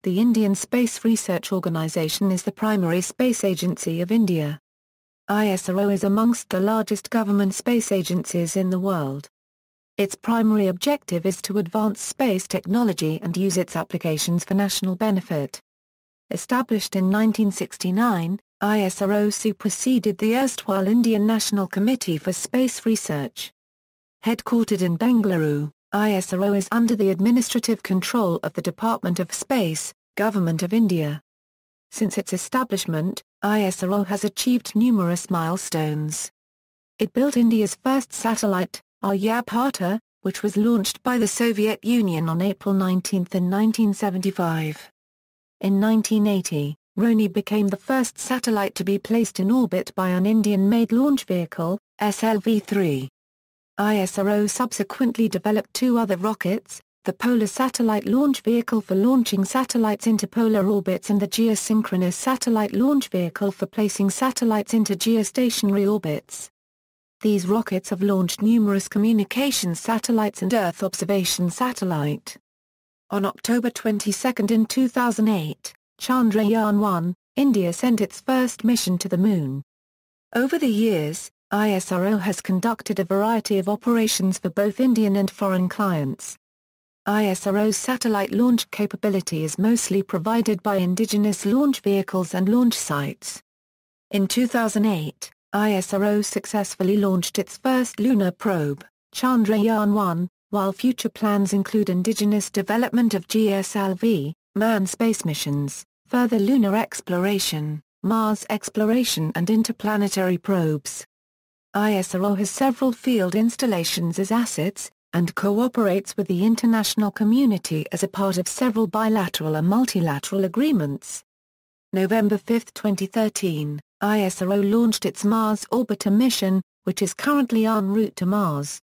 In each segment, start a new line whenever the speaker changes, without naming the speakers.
The Indian Space Research Organisation is the primary space agency of India. ISRO is amongst the largest government space agencies in the world. Its primary objective is to advance space technology and use its applications for national benefit. Established in 1969, ISRO superseded the erstwhile Indian National Committee for Space Research. Headquartered in Bengaluru, ISRO is under the administrative control of the Department of Space, Government of India. Since its establishment, ISRO has achieved numerous milestones. It built India's first satellite, Aryabhata, which was launched by the Soviet Union on April 19 in 1975. In 1980, Roni became the first satellite to be placed in orbit by an Indian-made launch vehicle, Gslv-3. ISRO subsequently developed two other rockets, the Polar Satellite Launch Vehicle for launching satellites into polar orbits and the Geosynchronous Satellite Launch Vehicle for placing satellites into geostationary orbits. These rockets have launched numerous communications satellites and Earth observation satellite. On October 22 in 2008, Chandrayaan-1, India sent its first mission to the Moon. Over the years, ISRO has conducted a variety of operations for both Indian and foreign clients. ISRO's satellite launch capability is mostly provided by indigenous launch vehicles and launch sites. In 2008, ISRO successfully launched its first lunar probe, Chandrayaan-1, while future plans include indigenous development of Gslv, manned space missions, further lunar exploration, Mars exploration and interplanetary probes. ISRO has several field installations as assets, and cooperates with the international community as a part of several bilateral and multilateral agreements. November 5, 2013, ISRO launched its Mars Orbiter mission, which is currently en route to Mars.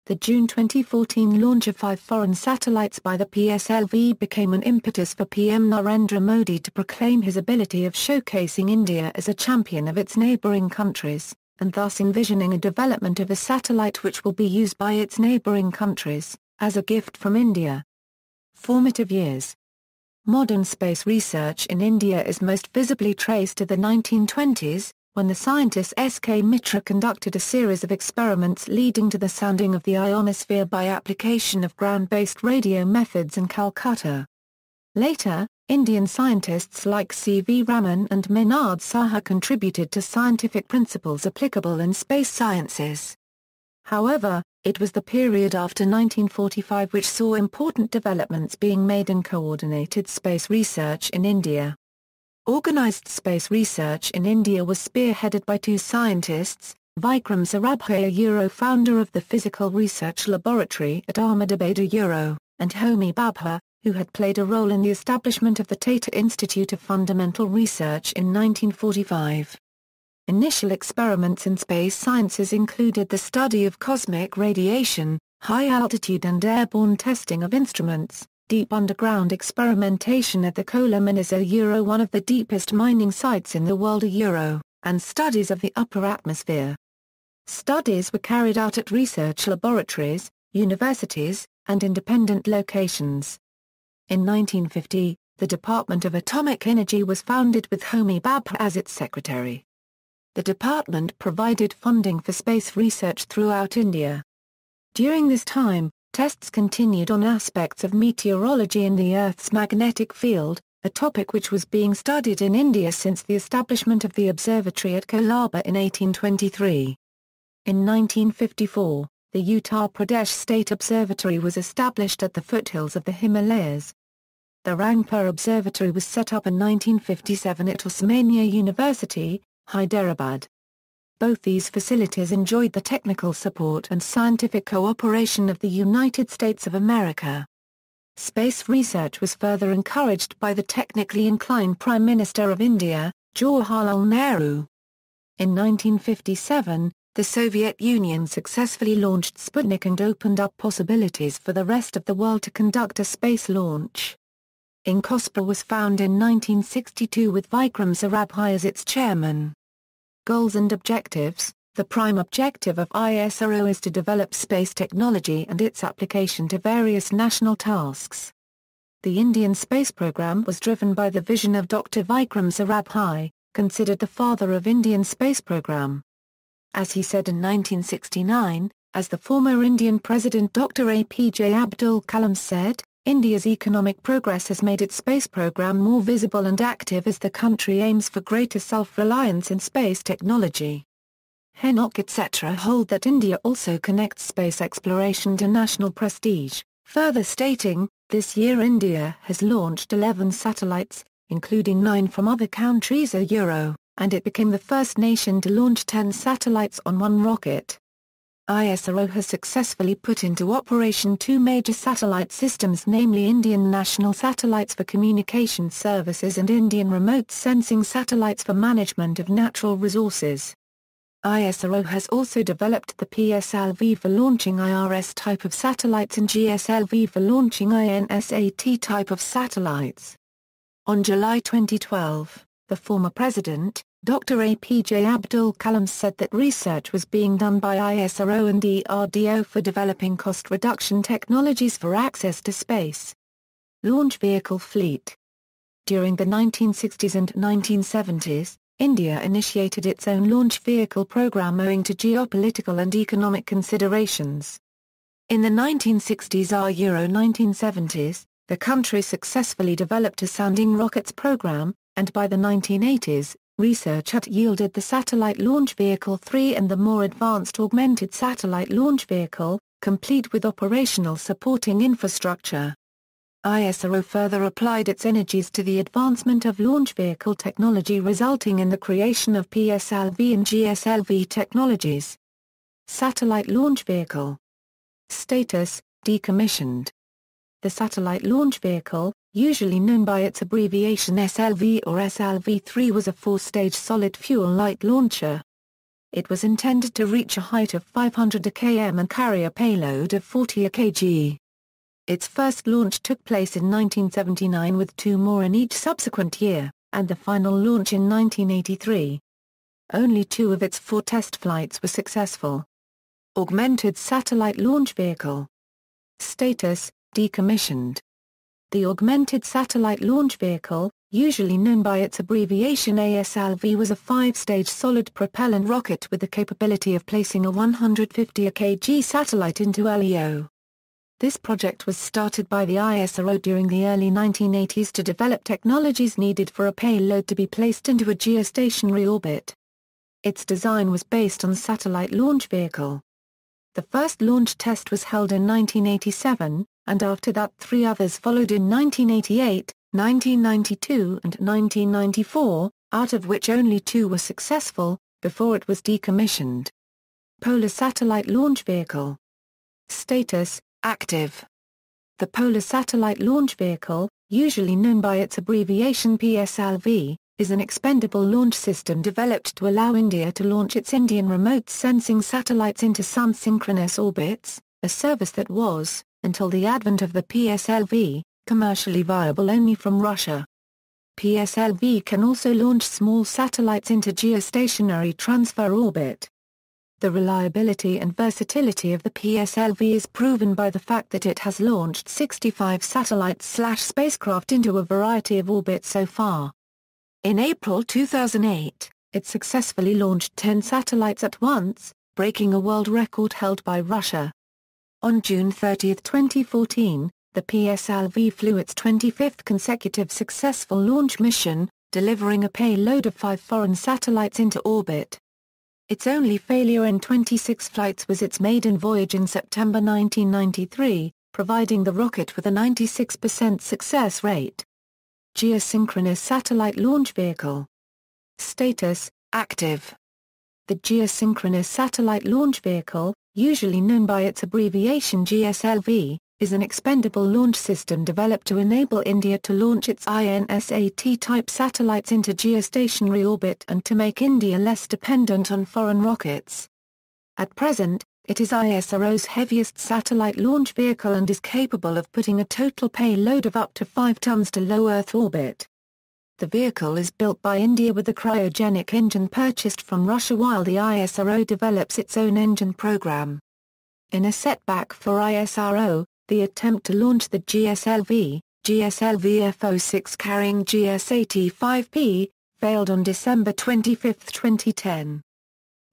The June 2014 launch of 5 foreign satellites by the PSLV became an impetus for PM Narendra Modi to proclaim his ability of showcasing India as a champion of its neighbouring countries, and thus envisioning a development of a satellite which will be used by its neighbouring countries, as a gift from India. Formative years. Modern space research in India is most visibly traced to the 1920s, when the scientist S.K. Mitra conducted a series of experiments leading to the sounding of the ionosphere by application of ground-based radio methods in Calcutta. Later, Indian scientists like C.V. Raman and Minard Saha contributed to scientific principles applicable in space sciences. However, it was the period after 1945 which saw important developments being made in coordinated space research in India. Organised space research in India was spearheaded by two scientists, Vikram Sarabhai, founder of the Physical Research Laboratory at Ahmedabad, and Homi Bhabha, who had played a role in the establishment of the Tata Institute of Fundamental Research in 1945. Initial experiments in space sciences included the study of cosmic radiation, high-altitude and airborne testing of instruments, deep underground experimentation at the Kola Mines, one of the deepest mining sites in the world, and studies of the upper atmosphere. Studies were carried out at research laboratories, universities, and independent locations. In 1950, the Department of Atomic Energy was founded with Homi Bhabha as its secretary. The department provided funding for space research throughout India. During this time, tests continued on aspects of meteorology and the Earth's magnetic field, a topic which was being studied in India since the establishment of the observatory at Colaba in 1823. In 1954, the Uttar Pradesh State Observatory was established at the foothills of the Himalayas. The Rangpur Observatory was set up in 1957 at Osmania University, Hyderabad. Both these facilities enjoyed the technical support and scientific cooperation of the United States of America. Space research was further encouraged by the technically inclined Prime Minister of India, Jawaharlal Nehru. In 1957, the Soviet Union successfully launched Sputnik and opened up possibilities for the rest of the world to conduct a space launch. INCOSPA was founded in 1962 with Vikram Sarabhai as its chairman. Goals and objectives. The prime objective of ISRO is to develop space technology and its application to various national tasks. The Indian space program was driven by the vision of Dr. Vikram Sarabhai, considered the father of Indian space program. As he said in 1969, as the former Indian President Dr. APJ Abdul Kalam said, India's economic progress has made its space program more visible and active as the country aims for greater self-reliance in space technology. Hennock etc. hold that India also connects space exploration to national prestige, further stating, this year India has launched 11 satellites, including 9 from other countries or Euro, and it became the first nation to launch 10 satellites on one rocket. ISRO has successfully put into operation 2 major satellite systems, namely Indian National Satellites for Communication Services and Indian Remote Sensing Satellites for Management of Natural Resources. ISRO has also developed the PSLV for launching IRS type of satellites and GSLV for launching INSAT type of satellites. On July 2012, the former president, Dr. APJ Abdul Kalam said that research was being done by ISRO and DRDO for developing cost-reduction technologies for access to space. Launch vehicle fleet. During the 1960s and 1970s, India initiated its own launch vehicle program owing to geopolitical and economic considerations. In the 1960s or Euro 1970s, the country successfully developed a sounding rockets program, and by the 1980s, research had yielded the Satellite Launch Vehicle 3 and the more advanced Augmented Satellite Launch Vehicle, complete with operational supporting infrastructure. ISRO further applied its energies to the advancement of launch vehicle technology, resulting in the creation of PSLV and GSLV technologies. Satellite Launch Vehicle status, decommissioned. The Satellite Launch Vehicle, usually known by its abbreviation SLV or SLV-3, was a 4-stage solid-fuel light launcher. It was intended to reach a height of 500 km and carry a payload of 40 kg. Its first launch took place in 1979 with 2 more in each subsequent year, and the final launch in 1983. Only 2 of its 4 test flights were successful. Augmented Satellite Launch Vehicle status, decommissioned. The Augmented Satellite Launch Vehicle, usually known by its abbreviation ASLV, was a 5-stage solid propellant rocket with the capability of placing a 150 kg satellite into LEO. This project was started by the ISRO during the early 1980s to develop technologies needed for a payload to be placed into a geostationary orbit. Its design was based on Satellite Launch Vehicle. The first launch test was held in 1987, and after that 3 others followed in 1988, 1992 and 1994, out of which only 2 were successful, before it was decommissioned. Polar Satellite Launch Vehicle status, active. The Polar Satellite Launch Vehicle, usually known by its abbreviation PSLV, is an expendable launch system developed to allow India to launch its Indian remote sensing satellites into sun-synchronous orbits, a service that was, until the advent of the PSLV, commercially viable only from Russia. PSLV can also launch small satellites into geostationary transfer orbit. The reliability and versatility of the PSLV is proven by the fact that it has launched 65 satellites/spacecraft into a variety of orbits so far. In April 2008, it successfully launched 10 satellites at once, breaking a world record held by Russia. On June 30, 2014, the PSLV flew its 25th consecutive successful launch mission, delivering a payload of 5 foreign satellites into orbit. Its only failure in 26 flights was its maiden voyage in September 1993, providing the rocket with a 96% success rate. Geosynchronous Satellite Launch Vehicle status, active. The Geosynchronous Satellite Launch Vehicle, usually known by its abbreviation GSLV, is an expendable launch system developed to enable India to launch its INSAT-type satellites into geostationary orbit and to make India less dependent on foreign rockets. At present, it is ISRO's heaviest satellite launch vehicle and is capable of putting a total payload of up to 5 tons to low Earth orbit. The vehicle is built by India with a cryogenic engine purchased from Russia while the ISRO develops its own engine program. In a setback for ISRO, the attempt to launch the GSLV, GSLV F-06 carrying GS-85P, failed on December 25, 2010.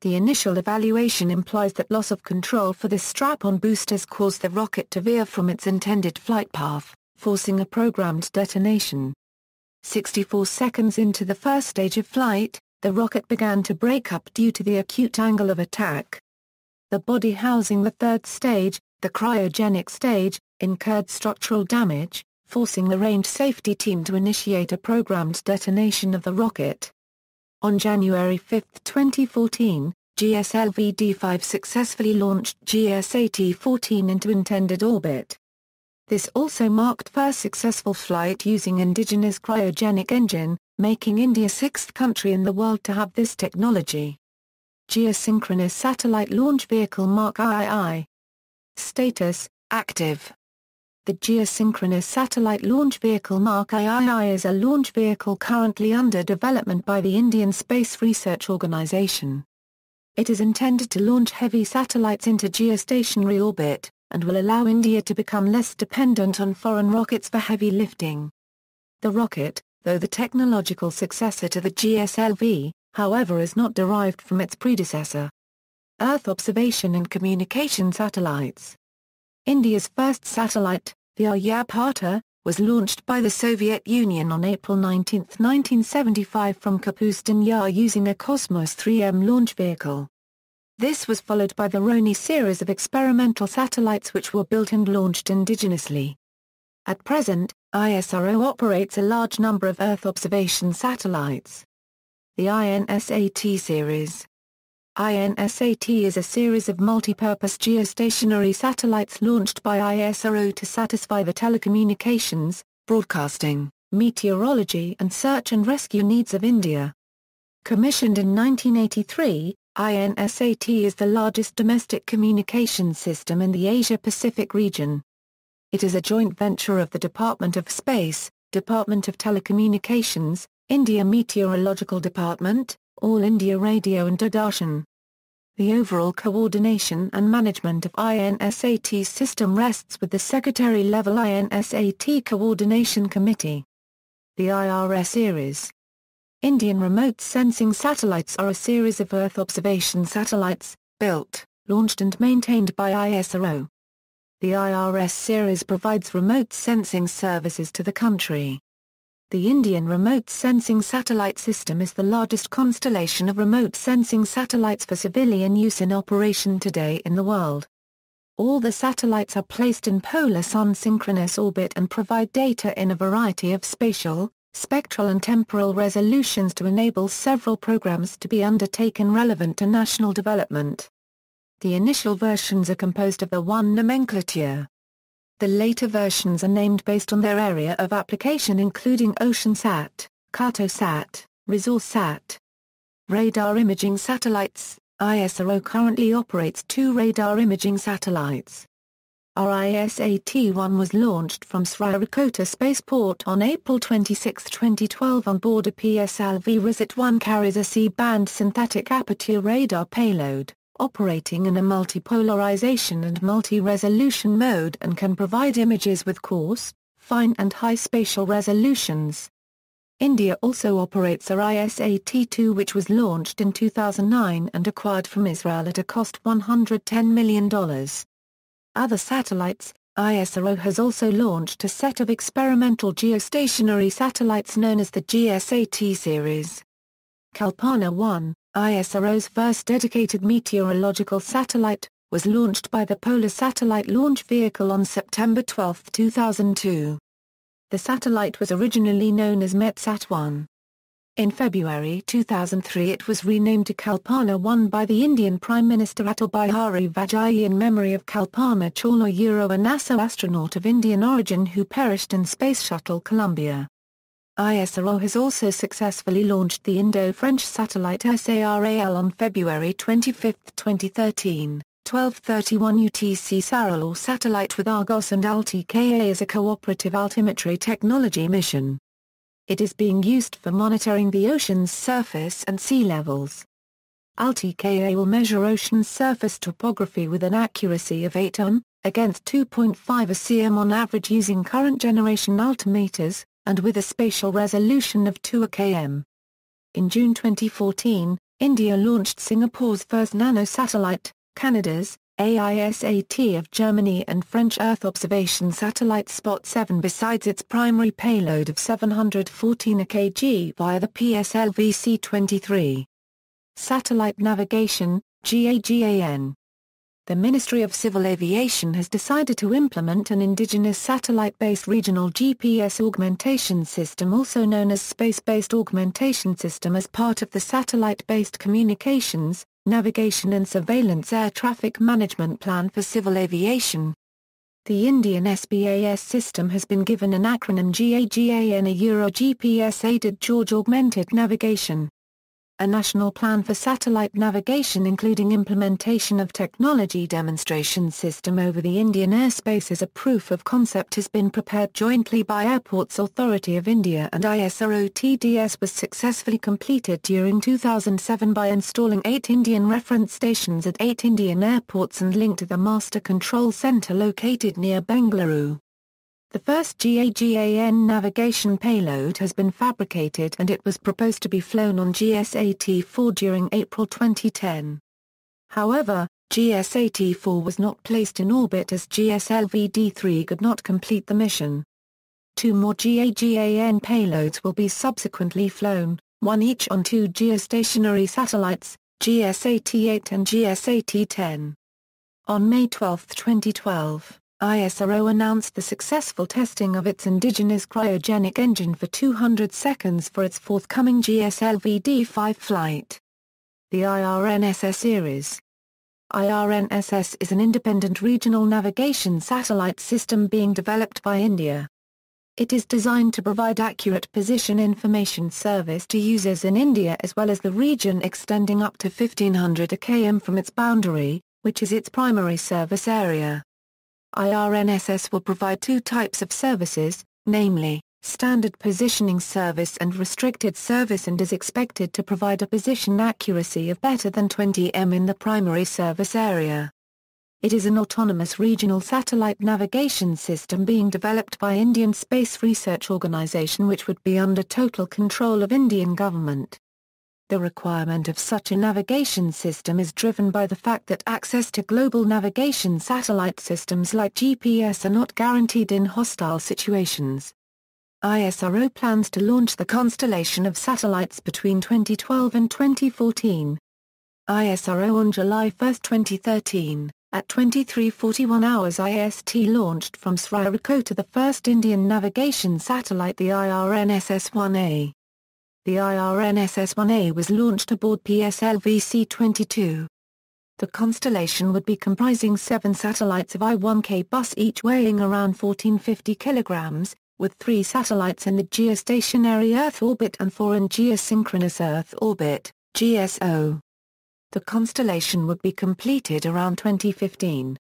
The initial evaluation implies that loss of control for the strap-on boosters caused the rocket to veer from its intended flight path, forcing a programmed detonation. 64 seconds into the first stage of flight, the rocket began to break up due to the acute angle of attack. The body housing the third stage, the cryogenic stage, incurred structural damage, forcing the range safety team to initiate a programmed detonation of the rocket. On January 5, 2014, GSLV D5 successfully launched GS-8014 into intended orbit. This also marked first successful flight using indigenous cryogenic engine, making India sixth country in the world to have this technology. Geosynchronous Satellite Launch Vehicle Mark III. Status: active. The Geosynchronous Satellite Launch Vehicle Mark III is a launch vehicle currently under development by the Indian Space Research Organisation. It is intended to launch heavy satellites into geostationary orbit, and will allow India to become less dependent on foreign rockets for heavy lifting. The rocket, though the technological successor to the GSLV, however, is not derived from its predecessor. Earth observation and communication satellites. India's first satellite, the Aryabhata, was launched by the Soviet Union on April 19, 1975 from Kapustin Yar using a Cosmos 3M launch vehicle. This was followed by the Roni series of experimental satellites which were built and launched indigenously. At present, ISRO operates a large number of Earth observation satellites. The INSAT series. INSAT is a series of multi-purpose geostationary satellites launched by ISRO to satisfy the telecommunications, broadcasting, meteorology and search and rescue needs of India. Commissioned in 1983, INSAT is the largest domestic communications system in the Asia-Pacific region. It is a joint venture of the Department of Space, Department of Telecommunications, India Meteorological Department, All India Radio and Doordarshan. The overall coordination and management of INSAT's system rests with the Secretary-level INSAT Coordination Committee. The IRS series. Indian remote sensing satellites are a series of Earth observation satellites, built, launched and maintained by ISRO. The IRS series provides remote sensing services to the country. The Indian Remote Sensing Satellite System is the largest constellation of remote sensing satellites for civilian use in operation today in the world. All the satellites are placed in polar sun-synchronous orbit and provide data in a variety of spatial, spectral and temporal resolutions to enable several programs to be undertaken relevant to national development. The initial versions are composed of the one nomenclature. The later versions are named based on their area of application including OceanSat, Cartosat, ResourceSat. Radar imaging satellites. ISRO currently operates 2 radar imaging satellites. RISAT-1 was launched from Sriharikota Spaceport on April 26, 2012 on board a PSLV. RISAT-1 carries a C-band synthetic aperture radar payload, operating in a multipolarization and multi-resolution mode and can provide images with coarse, fine and high spatial resolutions. India also operates RISAT-2 which was launched in 2009 and acquired from Israel at a cost $110 million. Other satellites. ISRO has also launched a set of experimental geostationary satellites known as the GSAT series. Kalpana-1, ISRO's first dedicated meteorological satellite, was launched by the Polar Satellite Launch Vehicle on September 12, 2002. The satellite was originally known as METSAT-1. In February 2003 it was renamed to Kalpana-1 by the Indian Prime Minister Atal Bihari Vajpayee in memory of Kalpana Chawla, a NASA astronaut of Indian origin who perished in Space Shuttle Columbia. ISRO has also successfully launched the Indo-French satellite SARAL on February 25, 2013, 12:31 UTC. SARAL satellite with Argos and ALTI-KA as a cooperative altimetry technology mission. It is being used for monitoring the ocean's surface and sea levels. ALTI-KA will measure ocean surface topography with an accuracy of 8 m, against 2.5 cm on average using current generation altimeters, and with a spatial resolution of 2 km. In June 2014, India launched Singapore's first nanosatellite, Canada's AISAT of Germany and French Earth observation satellite Spot 7 besides its primary payload of 714 kg via the PSLV C-23. Satellite Navigation, GAGAN. The Ministry of Civil Aviation has decided to implement an indigenous satellite-based regional GPS augmentation system also known as Space-Based Augmentation System as part of the Satellite-Based Communications, Navigation and Surveillance Air Traffic Management Plan for Civil Aviation. The Indian SBAS system has been given an acronym GAGAN, a Euro GPS-aided George Augmented Navigation. A national plan for satellite navigation including implementation of technology demonstration system over the Indian airspace as a proof of concept has been prepared jointly by Airports Authority of India and ISRO. TDS was successfully completed during 2007 by installing 8 Indian reference stations at 8 Indian airports and linked to the Master Control Centre located near Bengaluru. The first GAGAN navigation payload has been fabricated and it was proposed to be flown on GSAT-4 during April 2010. However, GSAT-4 was not placed in orbit as GSLV-D3 could not complete the mission. 2 more GAGAN payloads will be subsequently flown, one each on 2 geostationary satellites, GSAT-8 and GSAT-10. On May 12, 2012. ISRO announced the successful testing of its indigenous cryogenic engine for 200 seconds for its forthcoming GSLV-D5 flight. The IRNSS series. IRNSS is an independent regional navigation satellite system being developed by India. It is designed to provide accurate position information service to users in India as well as the region extending up to 1500 km from its boundary, which is its primary service area. IRNSS will provide 2 types of services, namely, standard positioning service and restricted service and is expected to provide a position accuracy of better than 20 m in the primary service area. It is an autonomous regional satellite navigation system being developed by Indian Space Research Organisation which would be under total control of Indian government. The requirement of such a navigation system is driven by the fact that access to global navigation satellite systems like GPS are not guaranteed in hostile situations. ISRO plans to launch the constellation of satellites between 2012 and 2014. ISRO on July 1, 2013, at 23:41 hours IST launched from Sriharikota the first Indian navigation satellite the IRNSS-1A. The IRNSS-1A was launched aboard PSLV C-22. The constellation would be comprising 7 satellites of I-1K bus each weighing around 1450 kilograms, with 3 satellites in the geostationary Earth orbit and 4 in geosynchronous Earth orbit, GSO. The constellation would be completed around 2015.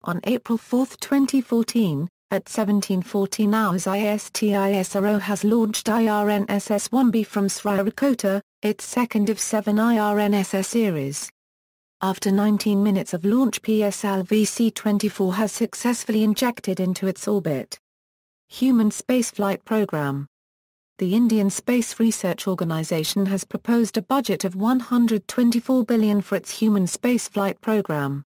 On April 4, 2014, at 17:14 hours ISRO has launched IRNSS-1B from Sriharikota, its second of 7 IRNSS series. After 19 minutes of launch PSLV C-24 has successfully injected into its orbit. Human Spaceflight Program. The Indian Space Research Organisation has proposed a budget of 124 billion for its human spaceflight program.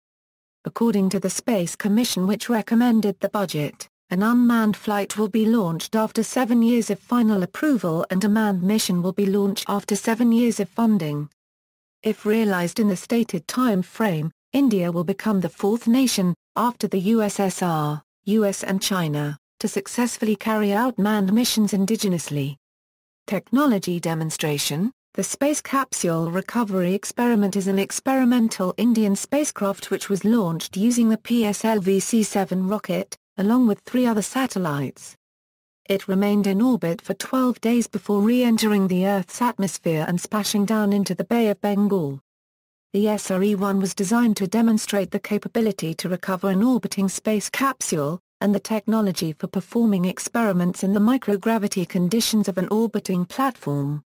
According to the Space Commission which recommended the budget, an unmanned flight will be launched after 7 years of final approval and a manned mission will be launched after 7 years of funding. If realized in the stated time frame, India will become the 4th nation, after the USSR, US and China, to successfully carry out manned missions indigenously. Technology demonstration. The Space Capsule Recovery Experiment is an experimental Indian spacecraft which was launched using the PSLV C-7 rocket, along with 3 other satellites. It remained in orbit for 12 days before re-entering the Earth's atmosphere and splashing down into the Bay of Bengal. The SRE-1 was designed to demonstrate the capability to recover an orbiting space capsule, and the technology for performing experiments in the microgravity conditions of an orbiting platform.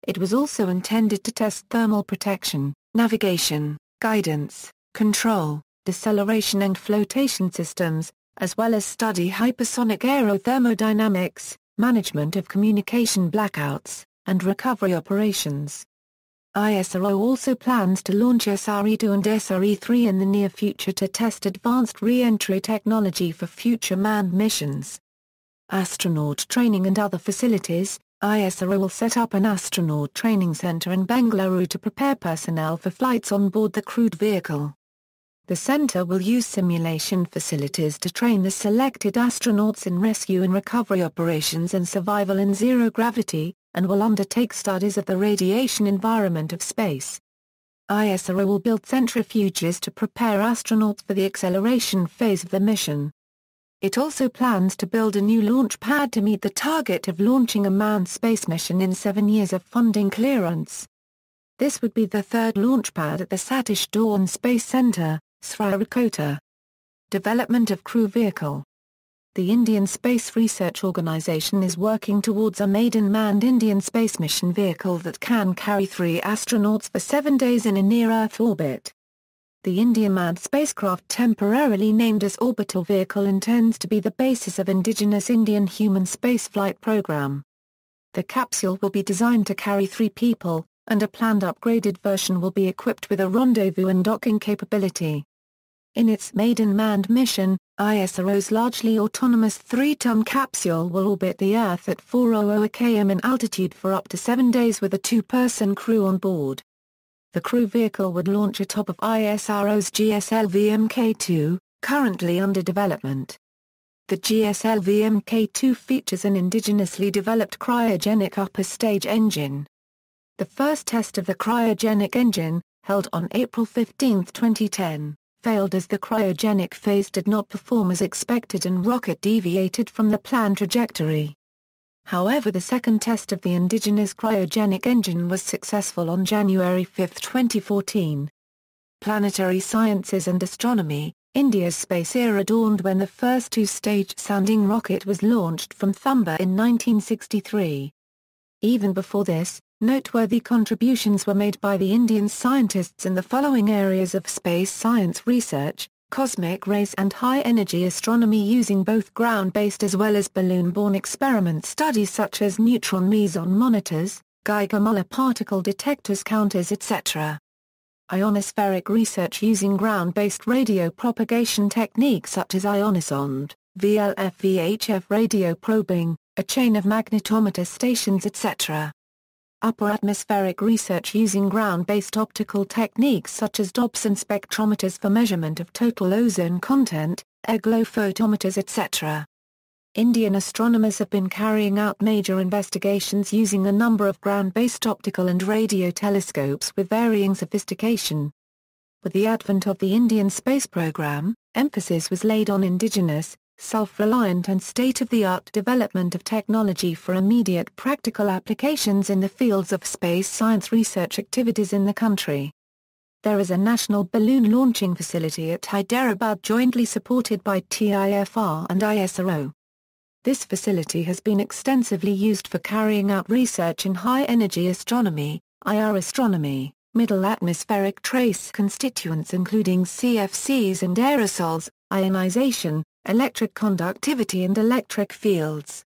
It was also intended to test thermal protection, navigation, guidance, control, deceleration and flotation systems, as well as study hypersonic aerothermodynamics, management of communication blackouts, and recovery operations. ISRO also plans to launch SRE-2 and SRE-3 in the near future to test advanced re-entry technology for future manned missions. Astronaut training and other facilities. ISRO will set up an astronaut training center in Bengaluru to prepare personnel for flights on board the crewed vehicle. The center will use simulation facilities to train the selected astronauts in rescue and recovery operations and survival in zero gravity, and will undertake studies of the radiation environment of space. ISRO will build centrifuges to prepare astronauts for the acceleration phase of the mission. It also plans to build a new launch pad to meet the target of launching a manned space mission in 7 years of funding clearance. This would be the third launch pad at the Satish Dhawan Space Center, Sriharikota. Development of crew vehicle. The Indian Space Research Organisation is working towards a maiden manned Indian space mission vehicle that can carry 3 astronauts for 7 days in a near-Earth orbit. The Indian manned spacecraft, temporarily named as Orbital Vehicle, intends to be the basis of indigenous Indian human spaceflight program. The capsule will be designed to carry 3 people, and a planned upgraded version will be equipped with a rendezvous and docking capability. In its maiden manned mission, ISRO's largely autonomous 3-ton capsule will orbit the Earth at 400 km in altitude for up to 7 days with a 2-person crew on board. The crew vehicle would launch atop of ISRO's Gslv Mk2, currently under development. The Gslv Mk2 features an indigenously developed cryogenic upper stage engine. The first test of the cryogenic engine, held on April 15, 2010, failed as the cryogenic phase did not perform as expected and rocket deviated from the planned trajectory. However, the second test of the indigenous cryogenic engine was successful on January 5, 2014. Planetary sciences and astronomy. India's space era dawned when the first 2-stage sounding rocket was launched from Thumba in 1963. Even before this, noteworthy contributions were made by the Indian scientists in the following areas of space science research: cosmic rays and high-energy astronomy using both ground-based as well as balloon-borne experiment studies such as neutron meson monitors, Geiger-Müller particle detectors, counters, etc. Ionospheric research using ground-based radio propagation techniques such as ionosonde, VLF-VHF radio probing, a chain of magnetometer stations, etc. Upper atmospheric research using ground-based optical techniques such as Dobson spectrometers for measurement of total ozone content, air-glow photometers, etc. Indian astronomers have been carrying out major investigations using a number of ground-based optical and radio telescopes with varying sophistication. With the advent of the Indian space program, emphasis was laid on indigenous, self-reliant and state-of-the-art development of technology for immediate practical applications in the fields of space science research activities in the country. There is a national balloon launching facility at Hyderabad jointly supported by TIFR and ISRO. This facility has been extensively used for carrying out research in high-energy astronomy, IR astronomy, middle atmospheric trace constituents including CFCs and aerosols, ionization, electric conductivity and electric fields.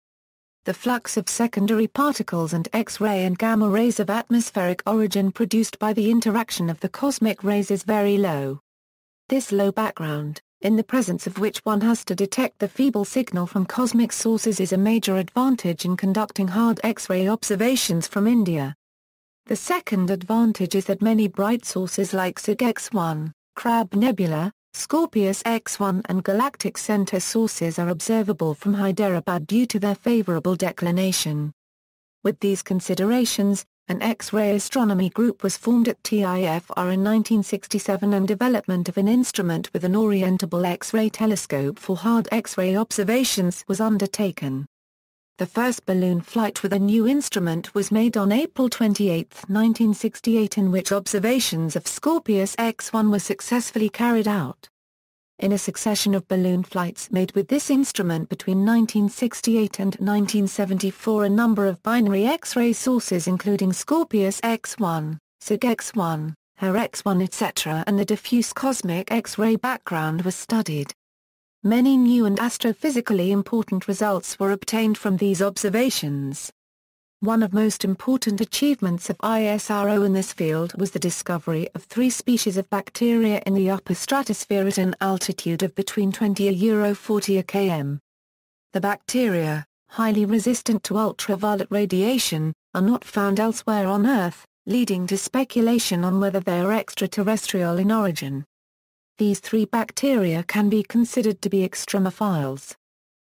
The flux of secondary particles and X-ray and gamma rays of atmospheric origin produced by the interaction of the cosmic rays is very low. This low background, in the presence of which one has to detect the feeble signal from cosmic sources, is a major advantage in conducting hard X-ray observations from India. The second advantage is that many bright sources like SIG-X1, Crab Nebula, Scorpius X1 and Galactic Center sources are observable from Hyderabad due to their favorable declination. With these considerations, an X-ray astronomy group was formed at TIFR in 1967 and development of an instrument with an orientable X-ray telescope for hard X-ray observations was undertaken. The first balloon flight with a new instrument was made on April 28, 1968, in which observations of Scorpius X1 were successfully carried out. In a succession of balloon flights made with this instrument between 1968 and 1974, a number of binary X-ray sources including Scorpius X1, SIG-X1, her X1 etc. and the diffuse cosmic X-ray background was studied. Many new and astrophysically important results were obtained from these observations. One of most important achievements of ISRO in this field was the discovery of 3 species of bacteria in the upper stratosphere at an altitude of between 20 to 40 km. The bacteria, highly resistant to ultraviolet radiation, are not found elsewhere on Earth, leading to speculation on whether they are extraterrestrial in origin. These 3 bacteria can be considered to be extremophiles.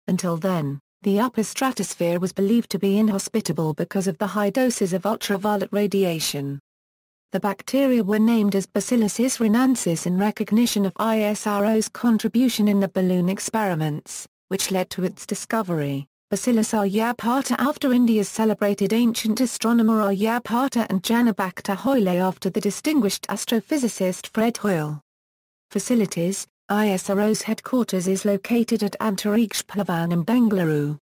Until then, the upper stratosphere was believed to be inhospitable because of the high doses of ultraviolet radiation. The bacteria were named as Bacillus isronensis in recognition of ISRO's contribution in the balloon experiments, which led to its discovery. Bacillus aryabhata after India's celebrated ancient astronomer Aryabhata, and Janabhakta Hoyle after the distinguished astrophysicist Fred Hoyle. Facilities. ISRO's headquarters is located at Antarikṣa Bhavan in Bengaluru.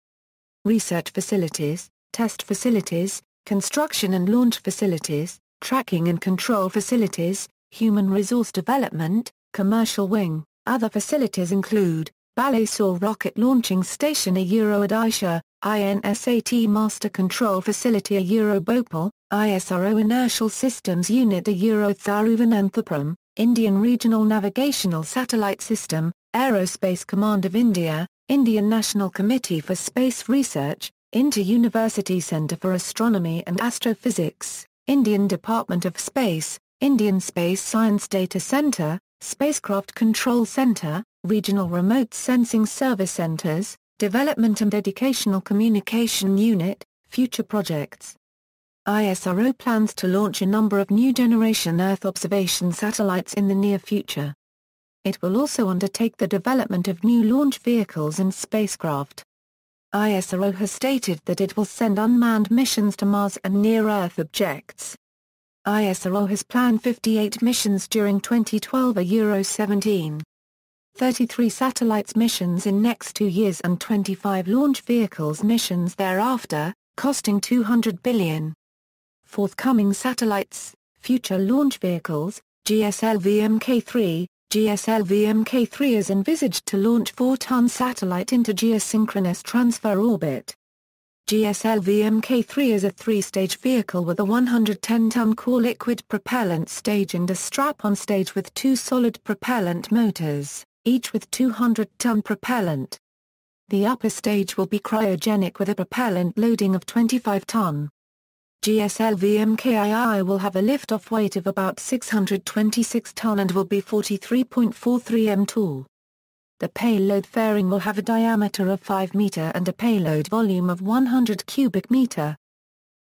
Research facilities, test facilities, construction and launch facilities, tracking and control facilities, human resource development, commercial wing. Other facilities include Balasore Rocket Launching Station at Isro, INSAT Master Control Facility Bhopal, ISRO Inertial Systems Unit Thiruvananthapuram, Indian Regional Navigational Satellite System, Aerospace Command of India, Indian National Committee for Space Research, Inter-University Centre for Astronomy and Astrophysics, Indian Department of Space, Indian Space Science Data Centre, Spacecraft Control Centre, Regional Remote Sensing Service Centres, Development and Educational Communication Unit, Future Projects. ISRO plans to launch a number of new generation Earth observation satellites in the near future. It will also undertake the development of new launch vehicles and spacecraft. ISRO has stated that it will send unmanned missions to Mars and near-Earth objects. ISRO has planned 58 missions during 2012 17. 33 satellites missions in next 2 years and 25 launch vehicles missions thereafter, costing $200 billion. Forthcoming satellites, future launch vehicles, Gslv Mk3. Gslv Mk3 is envisaged to launch 4-ton satellite into geosynchronous transfer orbit. Gslv Mk3 is a 3-stage vehicle with a 110-ton core liquid propellant stage and a strap-on stage with 2 solid propellant motors, each with 200-ton propellant. The upper stage will be cryogenic with a propellant loading of 25 ton. Gslv Mkii will have a lift-off weight of about 626 ton and will be 43.43 m tall. The payload fairing will have a diameter of 5 meter and a payload volume of 100 cubic meter.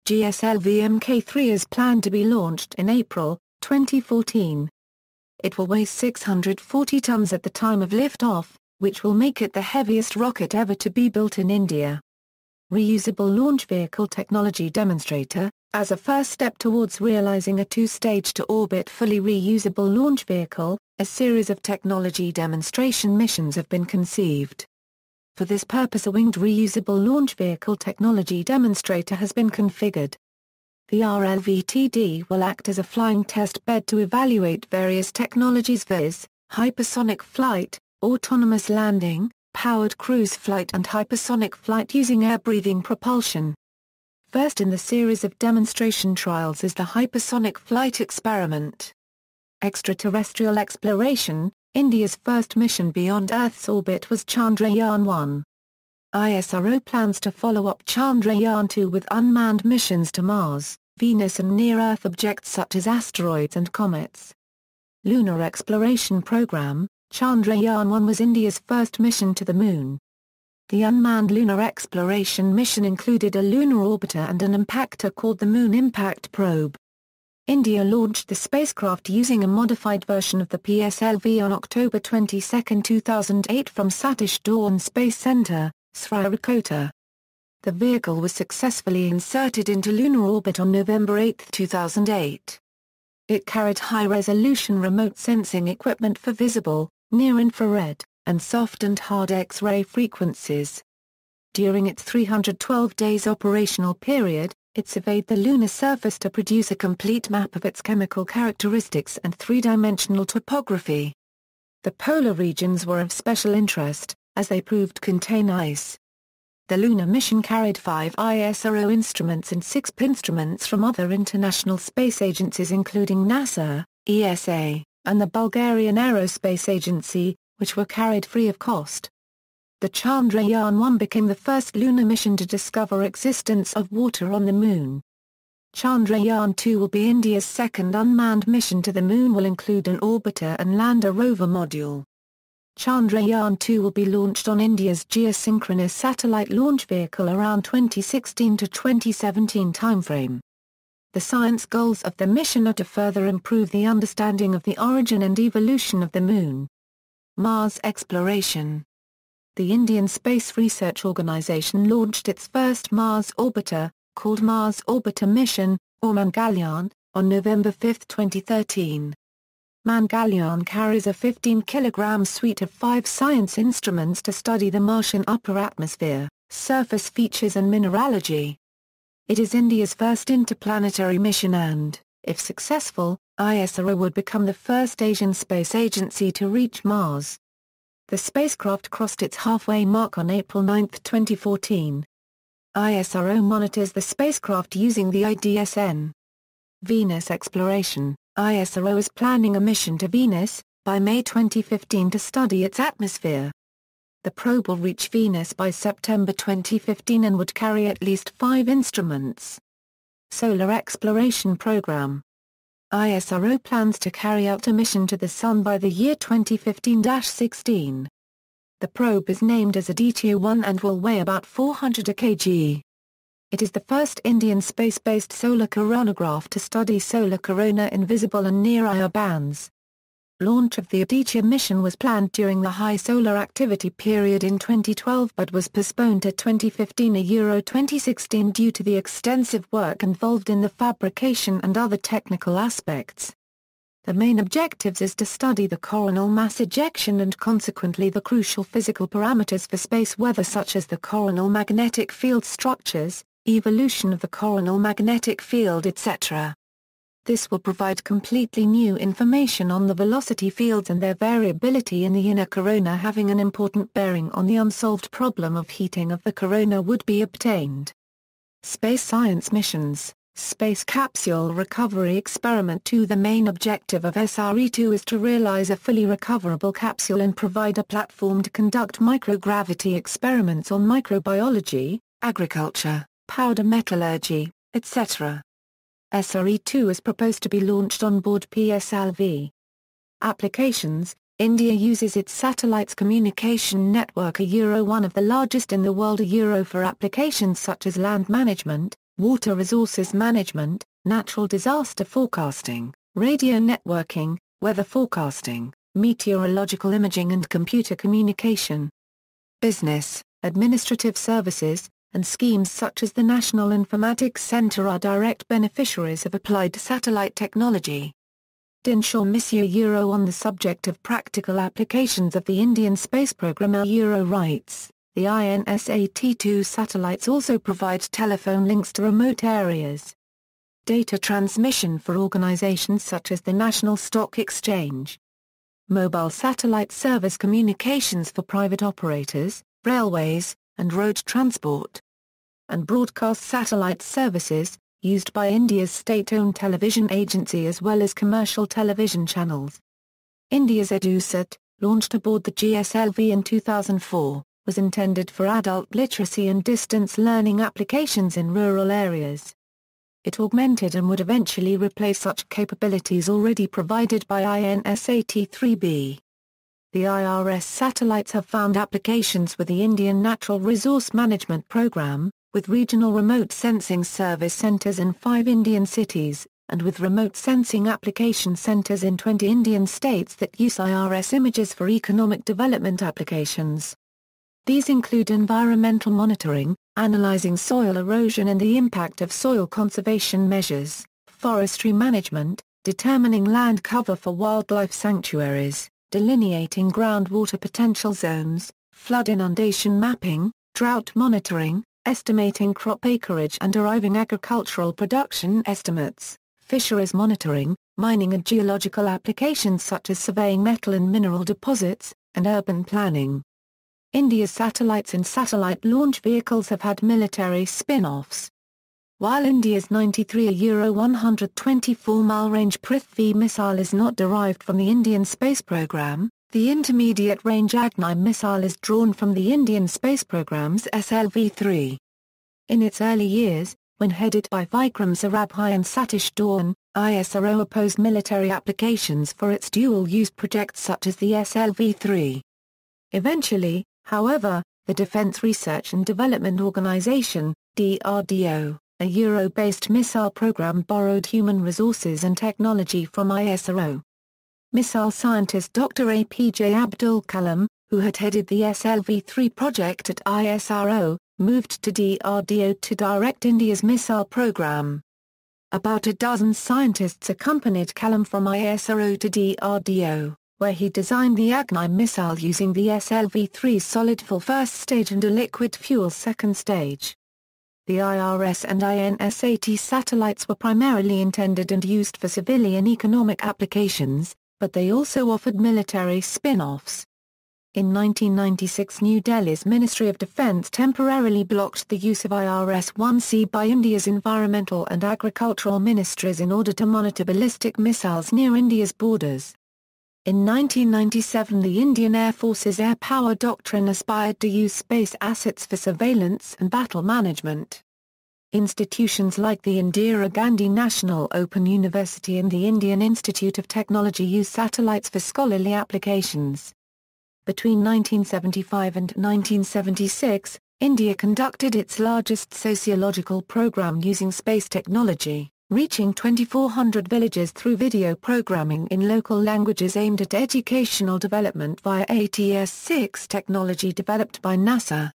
Gslv Mk3 is planned to be launched in April 2014. It will weigh 640 tons at the time of liftoff, which will make it the heaviest rocket ever to be built in India. Reusable Launch Vehicle Technology Demonstrator. As a first step towards realizing a 2-stage-to-orbit fully reusable launch vehicle, a series of technology demonstration missions have been conceived. For this purpose a winged reusable launch vehicle technology demonstrator has been configured. The RLVTD will act as a flying test bed to evaluate various technologies viz., hypersonic flight, autonomous landing, powered cruise flight and hypersonic flight using air-breathing propulsion. First in the series of demonstration trials is the hypersonic flight experiment. Extraterrestrial exploration. India's first mission beyond Earth's orbit was Chandrayaan-1. ISRO plans to follow up Chandrayaan-2 with unmanned missions to Mars, Venus and near-Earth objects such as asteroids and comets. Lunar Exploration Program. Chandrayaan-1 was India's first mission to the Moon. The unmanned lunar exploration mission included a lunar orbiter and an impactor called the Moon Impact Probe. India launched the spacecraft using a modified version of the PSLV on October 22, 2008 from Satish Dhawan Space Center, Sriharikota. The vehicle was successfully inserted into lunar orbit on November 8, 2008. It carried high-resolution remote sensing equipment for visible, near-infrared, and soft and hard X-ray frequencies. During its 312 days operational period, It surveyed the lunar surface to produce a complete map of its chemical characteristics and three-dimensional topography. The polar regions were of special interest, as they proved to contain ice. The lunar mission carried 5 ISRO instruments and 6 instruments from other international space agencies including NASA, ESA, and the Bulgarian Aerospace Agency, which were carried free of cost. The Chandrayaan-1 became the first lunar mission to discover existence of water on the Moon. Chandrayaan-2 will be India's second unmanned mission to the Moon, will include an orbiter and lander rover module. Chandrayaan-2 will be launched on India's geosynchronous satellite launch vehicle around 2016 to 2017 timeframe. The science goals of the mission are to further improve the understanding of the origin and evolution of the Moon. Mars exploration. The Indian Space Research Organisation launched its first Mars orbiter, called Mars Orbiter Mission, or Mangalyaan, on November 5, 2013. Mangalyaan carries a 15-kilogram suite of 5 science instruments to study the Martian upper atmosphere, surface features and mineralogy. It is India's first interplanetary mission and, if successful, ISRO would become the first Asian space agency to reach Mars. The spacecraft crossed its halfway mark on April 9, 2014. ISRO monitors the spacecraft using the IDSN. Venus exploration. ISRO is planning a mission to Venus, by May 2015 to study its atmosphere. The probe will reach Venus by September 2015 and would carry at least 5 instruments. Solar exploration program. ISRO plans to carry out a mission to the Sun by the year 2015-16. The probe is named as Aditya-1 and will weigh about 400 kg. It is the first Indian space-based solar coronagraph to study solar corona in visible and near-Ia bands. Launch of the Aditya mission was planned during the high solar activity period in 2012 but was postponed to 2015-2016 due to the extensive work involved in the fabrication and other technical aspects. The main objectives is to study the coronal mass ejection and consequently the crucial physical parameters for space weather such as the coronal magnetic field structures, evolution of the coronal magnetic field etc. This will provide completely new information on the velocity fields and their variability in the inner corona, having an important bearing on the unsolved problem of heating of the corona would be obtained. Space science missions. Space Capsule Recovery Experiment 2. The main objective of SRE-2 is to realize a fully recoverable capsule and provide a platform to conduct microgravity experiments on microbiology, agriculture, powder metallurgy, etc. SRE-2 is proposed to be launched on board PSLV. Applications. India uses its satellites communication network one of the largest in the world for applications such as land management, water resources management, natural disaster forecasting, radio networking, weather forecasting, meteorological imaging and computer communication. Business, administrative services, and schemes such as the National Informatics Centre are direct beneficiaries of applied satellite technology. Dinshaw Monsieur on the subject of practical applications of the Indian space programme writes, the INSAT-2 satellites also provide telephone links to remote areas. Data transmission for organizations such as the National Stock Exchange. Mobile satellite service communications for private operators, railways, and road transport. And broadcast satellite services, used by India's state-owned television agency as well as commercial television channels. India's EduSat, launched aboard the Gslv in 2004, was intended for adult literacy and distance learning applications in rural areas. It augmented and would eventually replace such capabilities already provided by INSAT-3B. The IRS satellites have found applications with the Indian Natural Resource Management Program, with regional remote sensing service centers in 5 Indian cities, and with remote sensing application centers in 20 Indian states that use IRS images for economic development applications. These include environmental monitoring, analyzing soil erosion and the impact of soil conservation measures, forestry management, determining land cover for wildlife sanctuaries, delineating groundwater potential zones, flood inundation mapping, drought monitoring, estimating crop acreage and deriving agricultural production estimates, fisheries monitoring, mining and geological applications such as surveying metal and mineral deposits, and urban planning. India's satellites and satellite launch vehicles have had military spin-offs. While India's 93 Euro 124-mile range Prithvi missile is not derived from the Indian space program, the intermediate-range Agni missile is drawn from the Indian space program's Gslv-3. In its early years, when headed by Vikram Sarabhai and Satish Dhawan, ISRO opposed military applications for its dual-use projects such as the Gslv-3. Eventually, however, the Defence Research and Development Organisation, DRDO, a Euro-based missile program borrowed human resources and technology from ISRO. Missile scientist Dr. APJ Abdul Kalam, who had headed the Gslv-3 project at ISRO, moved to DRDO to direct India's missile program. About a dozen scientists accompanied Kalam from ISRO to DRDO, where he designed the Agni missile using the Gslv-3's solid fuel first stage and a liquid fuel second stage. The IRS and INSAT satellites were primarily intended and used for civilian economic applications, but they also offered military spin-offs. In 1996, New Delhi's Ministry of Defence temporarily blocked the use of IRS-1C by India's environmental and agricultural ministries in order to monitor ballistic missiles near India's borders. In 1997, the Indian Air Force's air power doctrine aspired to use space assets for surveillance and battle management. Institutions like the Indira Gandhi National Open University and the Indian Institute of Technology use satellites for scholarly applications. Between 1975 and 1976, India conducted its largest sociological program using space technology, reaching 2,400 villages through video programming in local languages aimed at educational development via ATS-6 technology developed by NASA.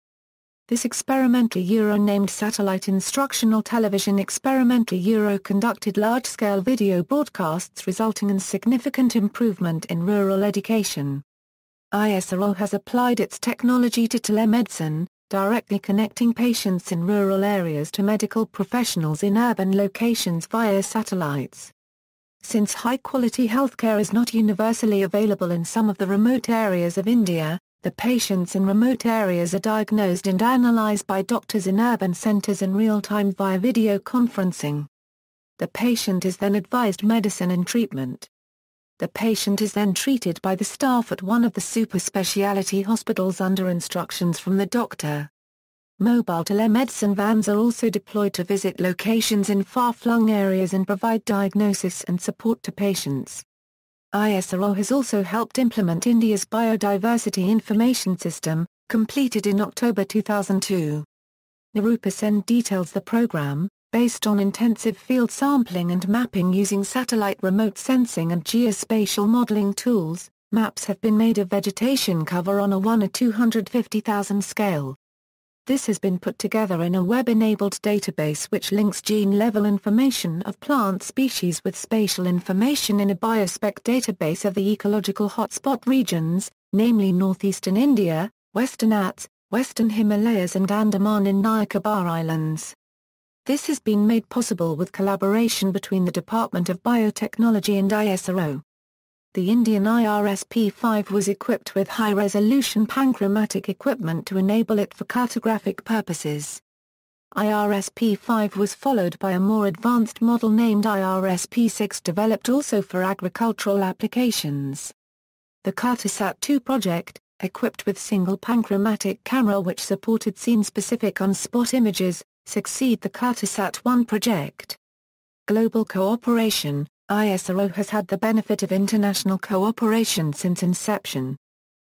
This experimental Euro-named Satellite Instructional Television Experimental Euro conducted large-scale video broadcasts resulting in significant improvement in rural education. ISRO has applied its technology to telemedicine, directly connecting patients in rural areas to medical professionals in urban locations via satellites. Since high-quality healthcare is not universally available in some of the remote areas of India, the patients in remote areas are diagnosed and analyzed by doctors in urban centers in real time via video conferencing. The patient is then advised medicine and treatment. The patient is then treated by the staff at one of the super-speciality hospitals under instructions from the doctor. Mobile telemedicine vans are also deployed to visit locations in far-flung areas and provide diagnosis and support to patients. ISRO has also helped implement India's Biodiversity Information System, completed in October 2002. Nirupa Sen details the program, based on intensive field sampling and mapping using satellite remote sensing and geospatial modeling tools. Maps have been made of vegetation cover on a 1/250,000 scale. This has been put together in a web-enabled database which links gene-level information of plant species with spatial information in a biospec database of the ecological hotspot regions, namely northeastern India, western Ghats, western Himalayas and Andaman and Nicobar Islands. This has been made possible with collaboration between the Department of Biotechnology and ISRO. The Indian IRS-P5 was equipped with high-resolution panchromatic equipment to enable it for cartographic purposes. IRS-P5 was followed by a more advanced model named IRS-P6 developed also for agricultural applications. The Cartosat-2 project, equipped with single panchromatic camera which supported scene-specific on-spot images, succeed the Cartosat-1 project. Global cooperation. ISRO has had the benefit of international cooperation since inception.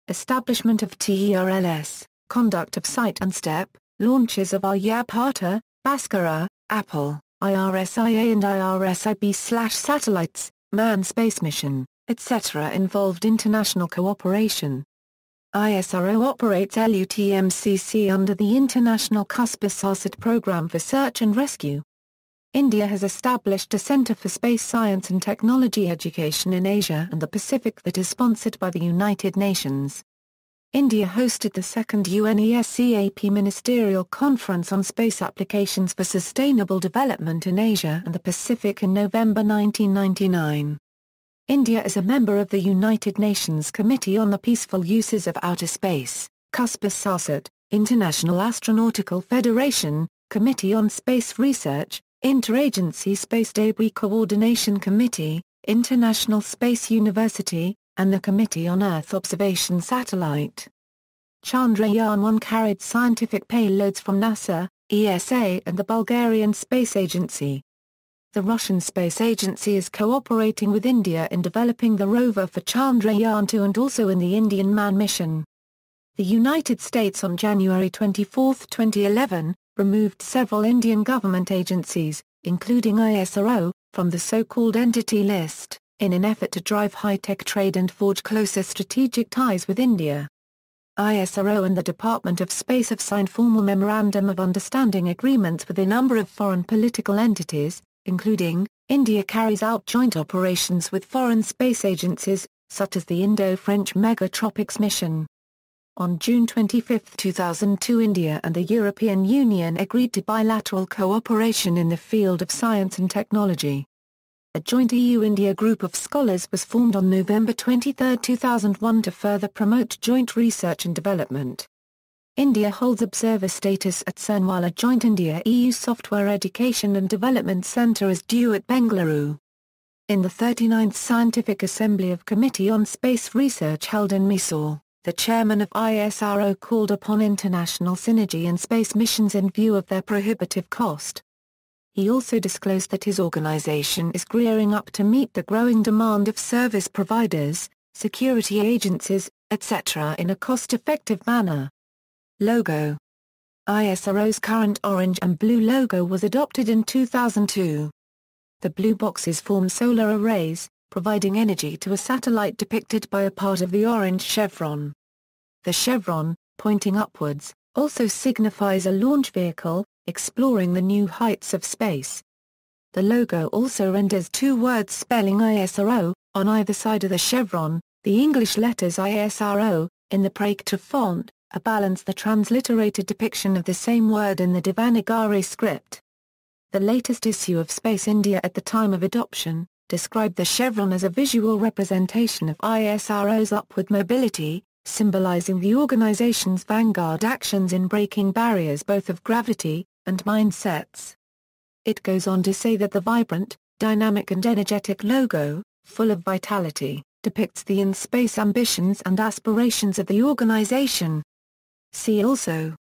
Establishment of TERLS, conduct of site and step, launches of Aryabhata, Bhaskara, Apple, IRSIA and IRSIB/satellites, manned space mission, etc. involved international cooperation. ISRO operates LUTMCC under the International Cuspis-Sarsat Program for Search and Rescue. India has established a Centre for Space Science and Technology Education in Asia and the Pacific that is sponsored by the United Nations. India hosted the second UNESCAP Ministerial Conference on Space Applications for Sustainable Development in Asia and the Pacific in November 1999. India is a member of the United Nations Committee on the Peaceful Uses of Outer Space, CUSPAS-SASAT, International Astronautical Federation, Committee on Space Research, Interagency Space Debris Coordination Committee, International Space University, and the Committee on Earth Observation Satellite. Chandrayaan-1 carried scientific payloads from NASA, ESA and the Bulgarian Space Agency. The Russian Space Agency is cooperating with India in developing the rover for Chandrayaan-2 and also in the Indian Man mission. The United States on January 24, 2011, removed several Indian government agencies, including ISRO, from the so-called Entity List, in an effort to drive high-tech trade and forge closer strategic ties with India. ISRO and the Department of Space have signed formal Memorandum of Understanding agreements with a number of foreign political entities, including, India carries out joint operations with foreign space agencies, such as the Indo-French Megatropics mission. On June 25, 2002, India and the European Union agreed to bilateral cooperation in the field of science and technology. A joint EU-India group of scholars was formed on November 23, 2001 to further promote joint research and development. India holds observer status at CERN while a joint India-EU Software Education and Development Centre is due at Bengaluru. In the 39th Scientific Assembly of Committee on Space Research held in Mysore, the chairman of ISRO called upon international synergy in space missions in view of their prohibitive cost. He also disclosed that his organization is gearing up to meet the growing demand of service providers, security agencies, etc. in a cost-effective manner. Logo. ISRO's current orange and blue logo was adopted in 2002. The blue boxes form solar arrays, providing energy to a satellite depicted by a part of the orange chevron. The chevron, pointing upwards, also signifies a launch vehicle, exploring the new heights of space. The logo also renders two words spelling ISRO, on either side of the chevron, the English letters ISRO, in the Prakta font, a balance the transliterated depiction of the same word in the Devanagari script. The latest issue of Space India at the time of adoption, described the chevron as a visual representation of ISRO's upward mobility, symbolizing the organization's vanguard actions in breaking barriers both of gravity and mindsets. It goes on to say that the vibrant, dynamic and energetic logo, full of vitality, depicts the in-space ambitions and aspirations of the organization. See also: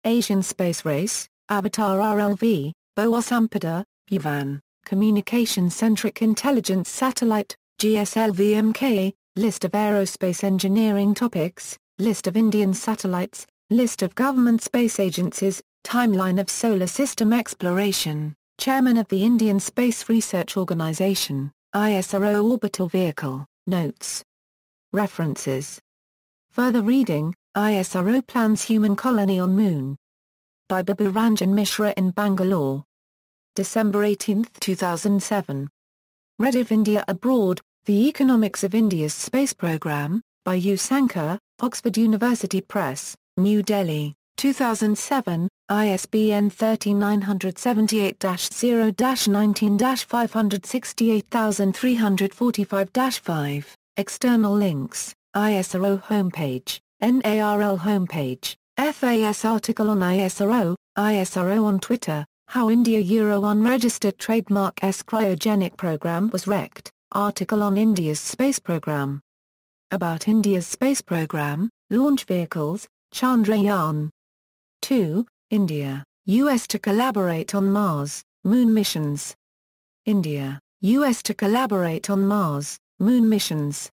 Asian Space Race, Avatar RLV, BOA Sampada, Yuvan, Communication-Centric Intelligence Satellite, GSLV-MK, List of aerospace engineering topics, List of Indian satellites, List of government space agencies, Timeline of solar system exploration, Chairman of the Indian Space Research Organisation, ISRO Orbital Vehicle, Notes. References. Further reading: ISRO plans human colony on Moon. By Babu Ranjan Mishra in Bangalore. December 18, 2007. Rediff India Abroad, The Economics of India's Space Programme, by U. Sankar, Oxford University Press, New Delhi, 2007, ISBN 3907-19-568345-5. External links: ISRO homepage, NARL homepage, FAS article on ISRO, ISRO on Twitter, How India Euro Unregistered Trademark S Cryogenic Program was wrecked, article on India's space program. About India's space program, launch vehicles, Chandrayaan 2, India, US to collaborate on Mars, Moon missions. India, US to collaborate on Mars, Moon missions.